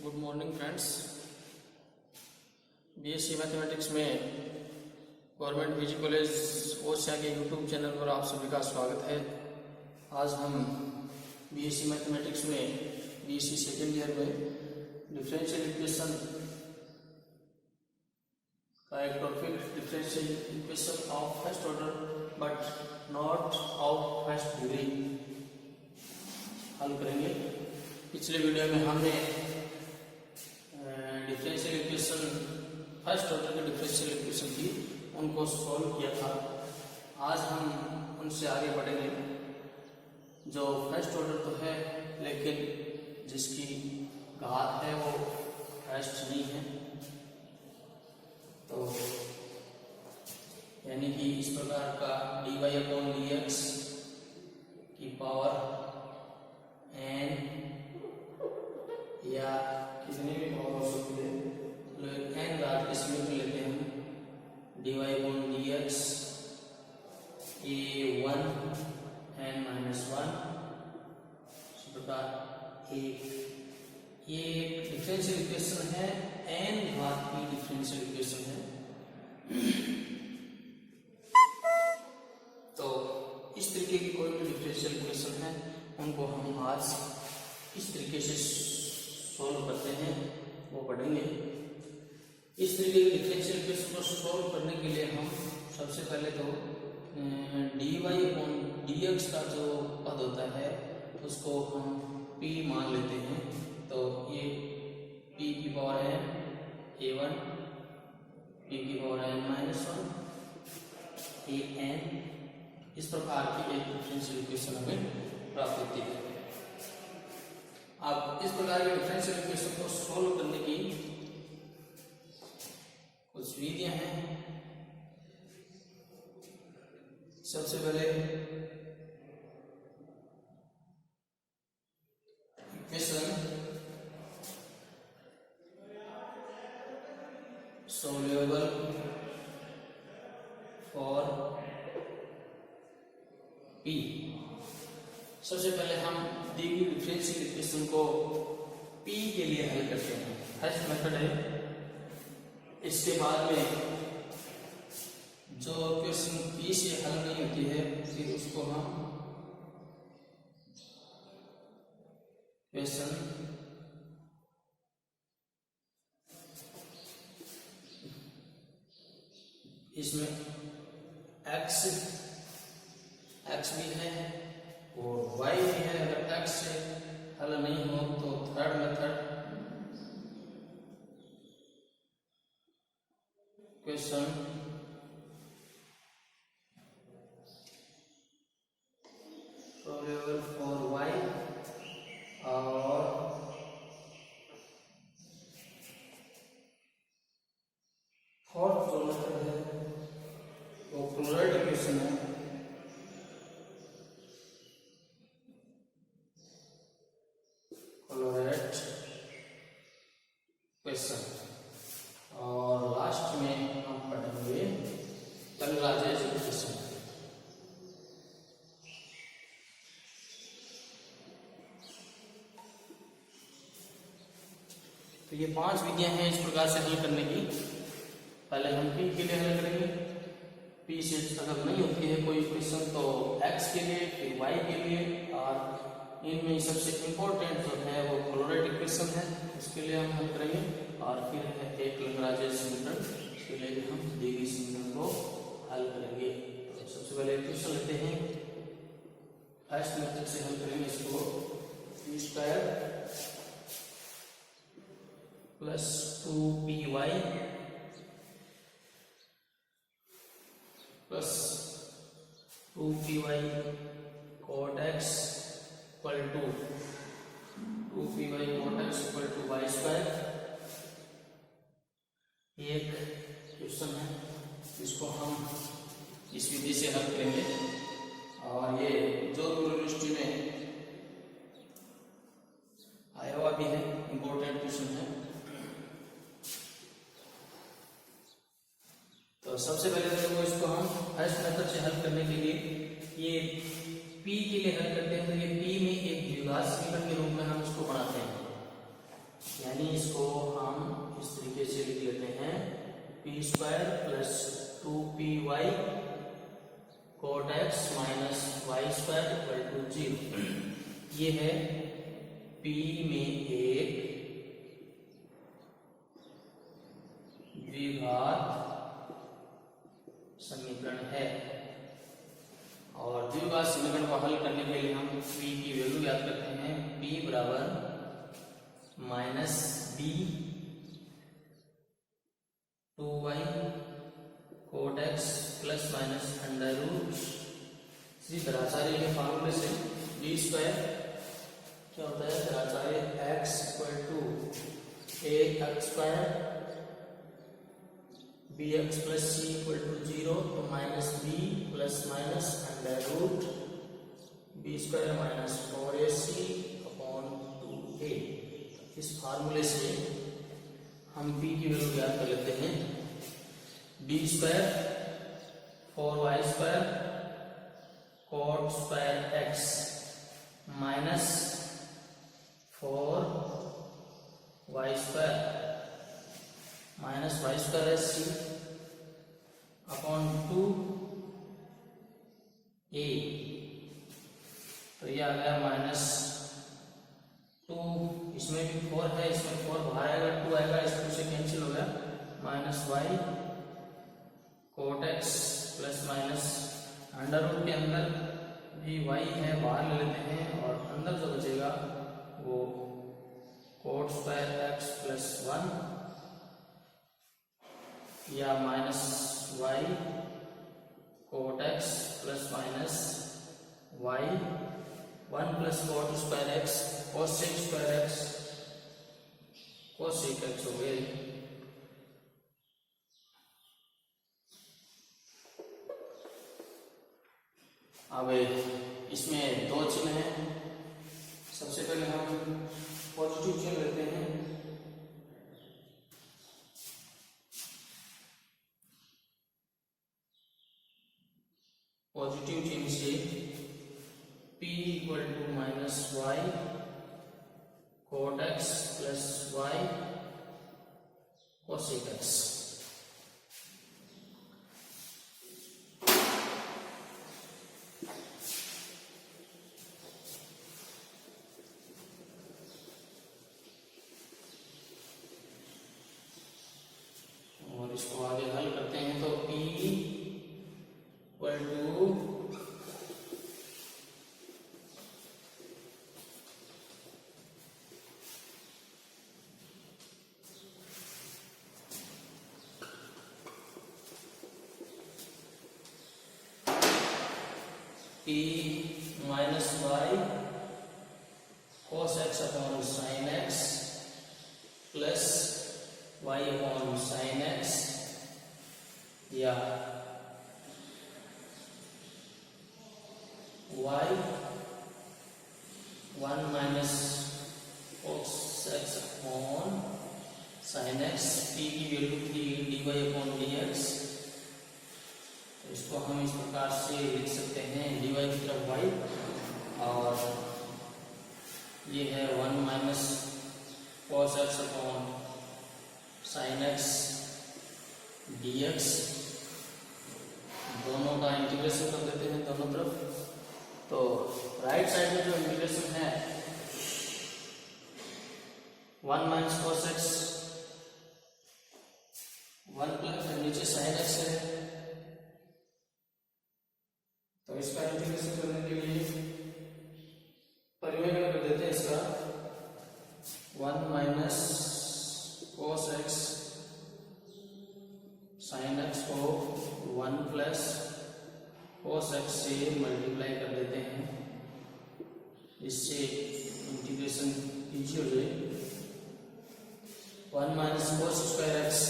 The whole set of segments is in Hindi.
Good morning friends. BSc mathematics में गवर्नमेंट पीजी कॉलेज ओसिया के यूट्यूब चैनल पर आप सभी का स्वागत है। आज हम बीएससी मैथमेटिक्स में बीएससी सेकेंड ईयर में डिफरेंशियल इक्वेशन का एक topic differential equation of first order but not of first degree हल करेंगे। पिछले वीडियो में हमने डिफरेंशियल इक्वेशन फर्स्ट ऑर्डर के डिफरेंशियल इक्वेशन थी उनको सॉल्व किया था। आज हम उनसे आगे बढ़ेंगे। जो फर्स्ट ऑर्डर तो है लेकिन जिसकी घात है वो फर्स्ट नहीं है, तो यानी कि इस प्रकार का dy/dx की पावर n या कितने भी पावर हो सकती है, तो n घात के सीमित लेते हैं हम dy/dx a1 n-1 इस प्रकार ये डिफरेंशियल इक्वेशन है, n घात की डिफरेंशियल इक्वेशन है। तो इस तरीके की कोई भी डिफरेंशियल इक्वेशन है उनको हम आज इस तरीके से सॉल्व करते हैं, वो पढ़ेंगे। इस तरीके की डिफरेंशियल इक्वेशन को सॉल्व करने के लिए हम सबसे पहले तो dy/dx का जो पद होता है उसको हम p मान लेते हैं। तो ये p की पावर है a1, p की पावर है n-1 an, इस प्रकार की एक डिफरेंशियल इक्वेशन हमें प्राप्त होती है। अब इस प्रकार के डिफरेंशियल इक्वेशन को सॉल्व करने की कुछ विधियां हैं। सबसे पहले इक्वेशन सॉल्वेबल फॉर p। सबसे पहले हम दी गई डिफरेंशियल इक्वेशन को p के लिए हल करते हैं। फर्स्ट मेथड है। इसके बाद में जो इक्वेशन p से हल नहीं होती है फिर उसको हम इक्वेशन इसमें x भी है और y भी है। अगर x से हल नहीं हो तो third method equation solvable for y और फोर्थ जो मेथड है वो क्लोराइड इक्वेशन है। और लास्ट में हम पढ़ेंगे लैग्रांज इक्वेशन। तो ये 5 विधियां हैं इस प्रकार से हल करने की। पहले हम p के लिए हल करेंगे। p से अगर नहीं होती है कोई इक्वेशन तो x के लिए, फिर y के लिए, और इनमें सबसे इम्पोर्टेंट जो है वो क्लोराइड इक्वेशन है, उसके लिए हम हल करेंगे। और फिर है एक लैग्रांज समीकरण, उसके लिए भी हम दी गई समीकरण को हल करेंगे। तो सबसे पहले इक्वेशन लेते हैं। फर्स्ट मेथड से हल करेंगे इसको p² plus 2py plus 2py cot x equal to 2py cot x equal to y²। एक क्वेश्चन है इसको हम इस विधि से हल करेंगे। और ये जोधपुर यूनिवर्सिटी में आया हुआ भी है, इम्पोर्टेंट क्वेश्चन है। तो सबसे पहले तो इसको हम फर्स्ट मेथड से हल करने के लिए ये p के लिए हल करते हैं। तो ये p में एक द्विघात समीकरण के रूप में हम इसको बनाते हैं, यानी इक्वल टू 0। ये है P में एक द्विघात समीकरण है और द्विघात समीकरण को हल करने के लिए हम P की वैल्यू याद करते हैं। P बराबर minus B 2y cot x plus minus under root इसी द्राचार्य के फार्मूले से b स्क्वायर क्या होता है, द्राचार्य x equal to a x square bx plus c equal to 0 तो minus b plus minus under root b square minus 4ac upon 2a। इस फार्मूले से हम p की वैल्यू याद कर लेते हैं। b square 4y square coat square x minus 4y square minus y square c upon 2a। तो ये आ गया माइनस 2, इसमें भी 4 है, इसमें 4 बाहर आएगा, 2 आएगा, इसमें से कैंसिल हो गया, minus y cot x plus minus under root के अंदर भी y है, बाहर ले लेते हैं और अंदर जो बचेगा वो कोट स्क्वायर x प्लस 1 या minus y cot x plus minus y 1 plus cot square x cosec square x cosec x हो गए। अब इसमें दो चिन्ह हैं। सबसे पहले हम पॉजिटिव चिन्ह लेते हैं। पॉजिटिव चिन्ह से p equal to minus y cot x plus y cosec x। इसको आगे हल करते हैं तो P equal to P minus y cos x upon sine x plus y upon sine x या y 1 minus cos x upon sine x. p की वैल्यू थी dy अपॉन dx, तो इसको हम इस प्रकार से लिख सकते हैं dy की तरफ y और ये है 1 minus cos x upon sine x dx। दोनों का इंटीग्रेशन कर देते हैं दोनों तरफ। तो राइट साइड में जो इंटीग्रेशन है 1 माइनस कोस एक्स 1 प्लस नीचे साइन एक्स है, तो इसका इंटीग्रेशन करने के लिए परिमेय कर देते हैं इसका 1 minus cos x sine x को 1 प्लस कोस एक्स से मल्टीप्लाई कर देते हैं, इससे इंटीग्रेशन इजी हो जाए। 1 minus cos square x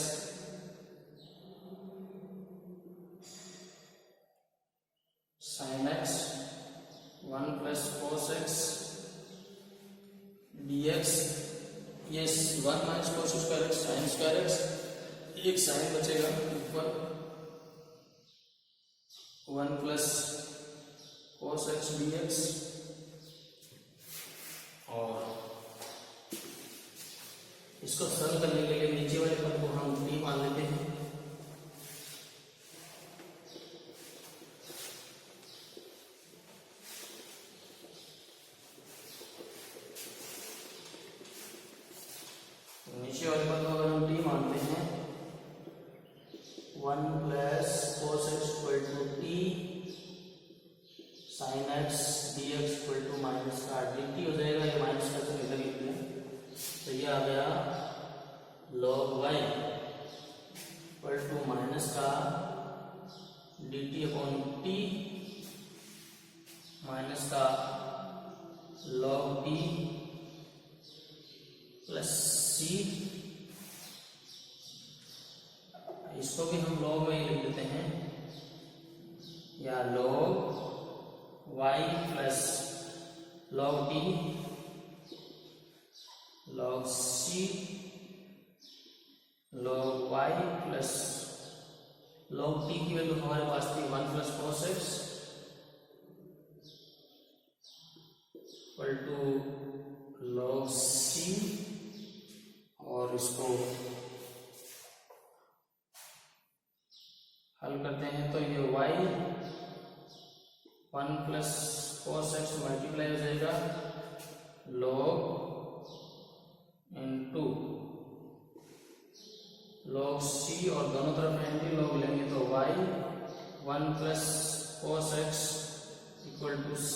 sine x 1 plus cos x dx। ये 1 minus cos square x sine square x, एक साइन बचेगा ऊपर 1 प्लस कोस एक्स dx और इसको सरल करने के लिए नीचे वाले पद को हम b मान लेते हैं। नीचे वाले पद को अगर हम टी मानते हैं 1 plus cos x equal to t sin x dx equal to minus का dt हो जाएगा, ये माइनस का चिन्ह इधर लिख दिया तो ये आ गया log y equal to minus का dt अपॉन टी माइनस का log t प्लस सी, इसको भी हम log में ही लिख देते हैं, या log y plus log t log c log y plus log t की वैल्यू हमारे पास थी 1 plus cos x equal to log c, और इसको हल करते हैं तो ये y 1 plus cos x multiply हो जाएगा log इनटू log c, और दोनों तरफ एंटी log लेंगे तो y 1 plus cos x equal to c,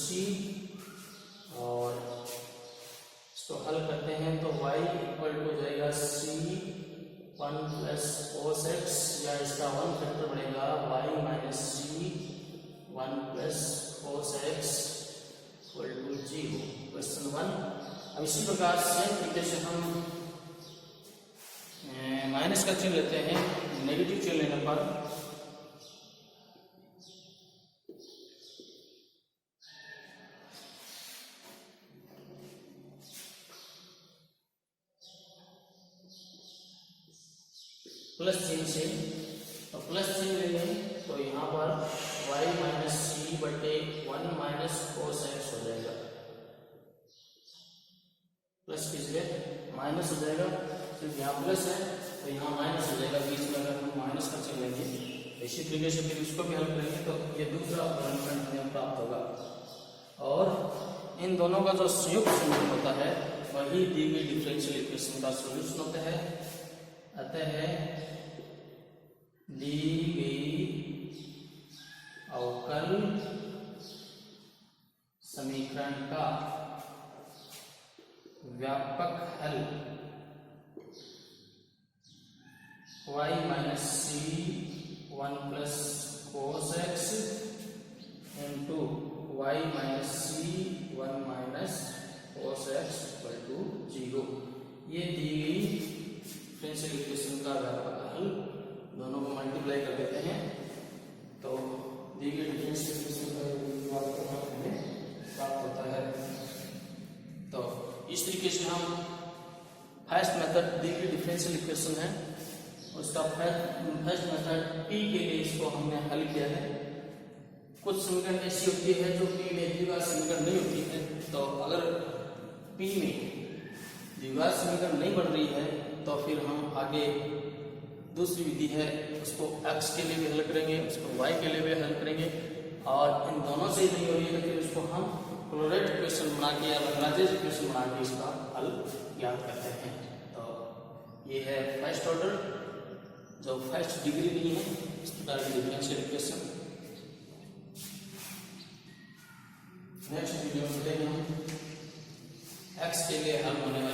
और इसको हल करते हैं तो y इक्वल टू हो जाएगा c 1 प्लस cos x, या इसका 1 फैक्टर बढ़ेगा y minus c 1 plus cos x equal to 0, question 1। अब इसी प्रकार सेम तरीके से हम माइनस का चिन्ह लेते हैं, नेगेटिव चिन्ह लेने पर प्लस चिन्ह से, तो प्लस चिन्ह लेंगे तो यहाँ पर y माइनस सी बटे 1 माइनस cos x हो जाएगा, प्लस किसके माइनस हो जाएगा, सिर्फ यहाँ प्लस है तो यहाँ माइनस हो जाएगा, बीच में अगर हम माइनस का चिन्ह लेंगे इसी तरीके से फिर इसको भी हल करेंगे तो ये दूसरा फलन हमें प्राप्त होगा, और इन दोनों का जो संयुक्त समीकरण होता है वही दी गई डिफरेंशियल इक्वेशन का सॉल्यूशन होता है। अतः दी गई अवकल समीकरण का व्यापक हल y minus c 1 plus cos x into y minus c 1 minus cos x equal to 0, ये दी गई डिफरेंशियल इक्वेशन का व्यापक हल, दोनों को मल्टीप्लाई कर देते हैं तो दी गई डिफरेंशियल इक्वेशन का व्यापक हल हमें प्राप्त होता है। तो इस तरीके से हम फर्स्ट मेथड दी गई डिफरेंशियल इक्वेशन है उसका फर्स्ट मेथड p के लिए इसको हमने हल किया है। कुछ समीकरण ऐसी होती है जो p में द्विघात समीकरण नहीं होती है, तो अगर p में द्विघात समीकरण नहीं बन रही है तो फिर हम आगे दूसरी विधि है उसको x के लिए भी हल करेंगे, उसको y के लिए भी हल करेंगे, और इन दोनों से ही नहीं हो रही है तो फिर उसको हम क्लोरेट इक्वेशन बना के या लैग्रांज इक्वेशन बना के इसका हल ज्ञात करते हैं। तो ये है फर्स्ट ऑर्डर जो फर्स्ट डिग्री नहीं है इस प्रकार की डिफरेंशियल इक्वेशन। नेक्स्ट वीडियो में हम x के लिए हल होने